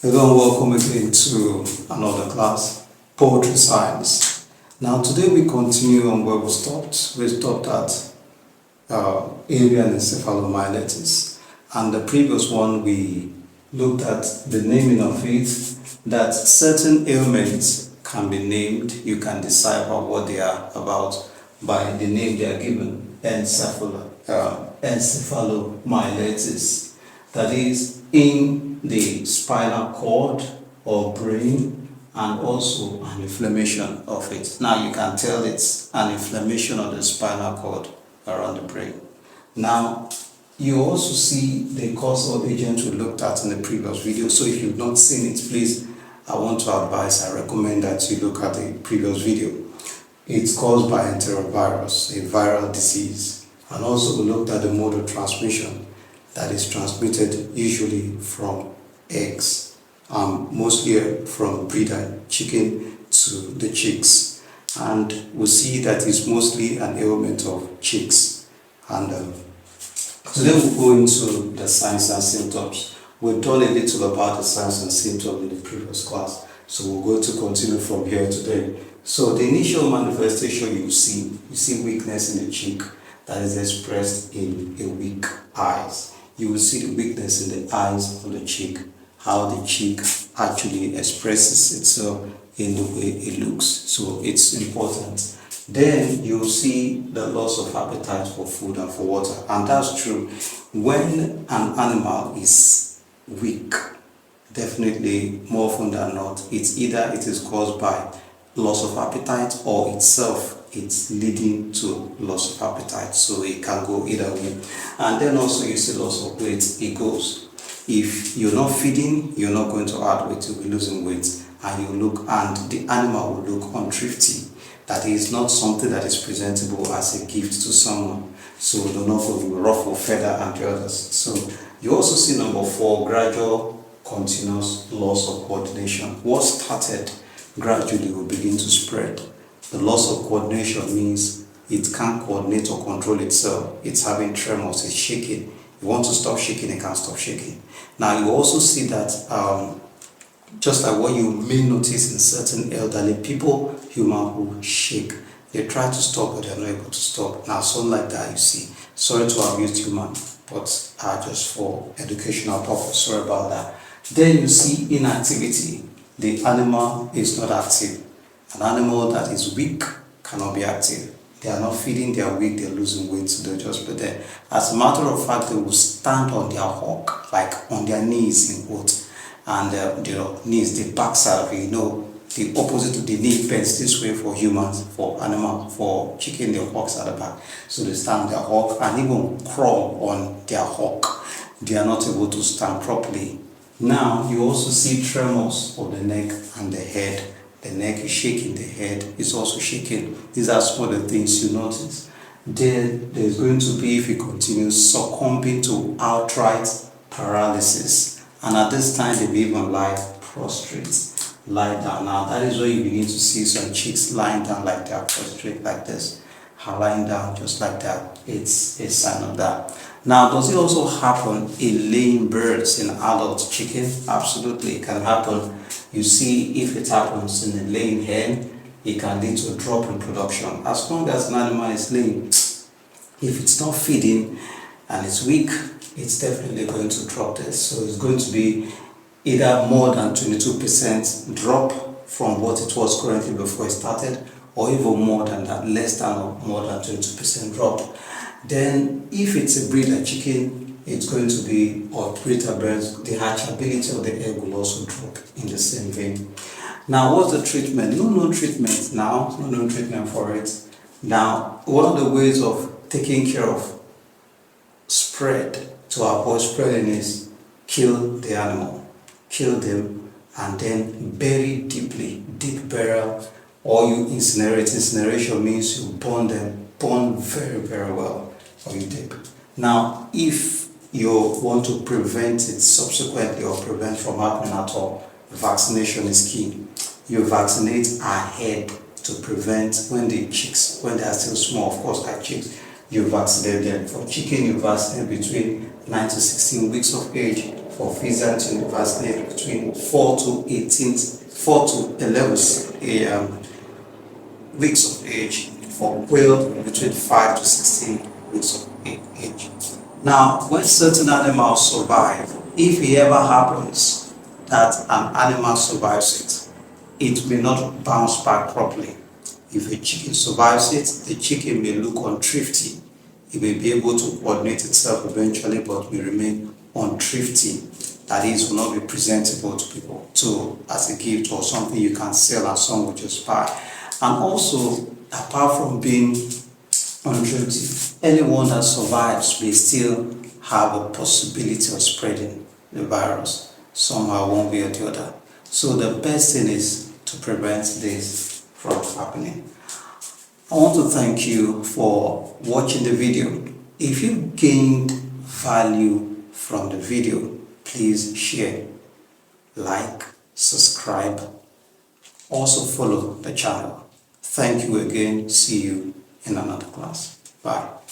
Hello and welcome again to another class, Poultry Science. Now today we continue on where we stopped. We stopped at Avian Encephalomyelitis, and the previous one we looked at the naming of it, that certain ailments can be named. You can decipher what they are about by the name they are given, encephalomyelitis. That is in the spinal cord or brain, and also an inflammation of it. Now you can tell it's an inflammation of the spinal cord around the brain. Now you also see the causal agent we looked at in the previous video. So if you've not seen it, please, I recommend that you look at the previous video. It's caused by enterovirus, a viral disease. And also we looked at the mode of transmission, that is transmitted usually from eggs, mostly from breeder chicken to the chicks. And we see that it's mostly an ailment of chicks. And today we'll go into the signs and symptoms. We've done a little about the signs and symptoms in the previous class, so we're going to continue from here today. So the initial manifestation you see weakness in the cheek that is expressed in a weak eyes. You will see the weakness in the eyes of the cheek, how the cheek actually expresses itself in the way it looks. So it's important. Then you'll see the loss of appetite for food and for water. And that's true. When an animal is weak, definitely more often than not, it is caused by loss of appetite, or itself it's leading to loss of appetite. So it can go either way. And then also you see loss of weight. It goes, if you're not feeding, you're not going to add weight, you'll be losing weight, and the animal will look unthrifty. That is not something that is presentable as a gift to someone. So they're not going to ruffle feather and the others. So you also see number 4, gradual continuous loss of coordination. What started gradually will begin to spread. The loss of coordination means it can't coordinate or control itself. It's having tremors, it's shaking. You want to stop shaking, it can't stop shaking. Now you also see that just like what you may notice in certain elderly people, human who shake. They try to stop, but they're not able to stop. Now, something like that you see. Sorry to have used human, but just for educational purpose. Sorry about that. Then you see inactivity. The animal is not active. An animal that is weak cannot be active. They are not feeding, they are weak, they're losing weight, so they'll just be there. As a matter of fact, they will stand on their hock, like on their knees in quotes. And knees, the backside of it, the opposite of the knee bends this way for humans, for animals, for chicken, the hocks at the back. So they stand on their hock and even crawl on their hock. They are not able to stand properly. Now, you also see tremors of the neck and the head. The neck is shaking, the head is also shaking. These are some of the things you notice. Then there's going to be, if it continues, succumbing to outright paralysis. And at this time, they may even lie prostrate, lie down. Now, that is where you begin to see some chicks lying down like they are prostrate, like this. Lying down just like that. It's a sign of that. Now, does it also happen in laying birds, in adult chicken? Absolutely, it can happen. You see, if it happens in a laying hen, it can lead to a drop in production. As long as an animal is laying, if it's not feeding and it's weak, it's definitely going to drop this. So it's going to be either more than 22% drop from what it was currently before it started, or even more than that, less than or more than 22% drop. Then if it's a breeder chicken, it's going to be, or breeder birds, the hatchability of the egg will also drop in the same vein. Now, what's the treatment? No known treatment now, no known treatment for it. Now, one of the ways of taking care of spread, to avoid spreading, is kill the animal, kill them, and then bury deeply, deep burial, or you incinerate. Incineration means you burn them, burn very, very well, or you dip. Now, if you want to prevent it subsequently or prevent from happening at all, vaccination is key. You vaccinate ahead to prevent when they are still small, of course, like chicks, you vaccinate them. For chicken, you vaccinate between 9 to 16 weeks of age. for pheasant to vaccinate between 4 to 11 weeks of age, for quail between 5 to 16 weeks of age. Now, when certain animals survive, if it ever happens that an animal survives it may not bounce back properly. If a chicken survives it, the chicken may look unthrifty. It may be able to coordinate itself eventually, but will remain unthrifty. That is, will not be presentable to people as a gift or something you can sell and someone will just buy. And also, apart from being unthrifty, anyone that survives may still have a possibility of spreading the virus somehow, one way or the other. So the best thing is to prevent this from happening. I want to thank you for watching the video. If you gained value from the video, please share, like, subscribe, also follow the channel. Thank you again. See you in another class. Bye.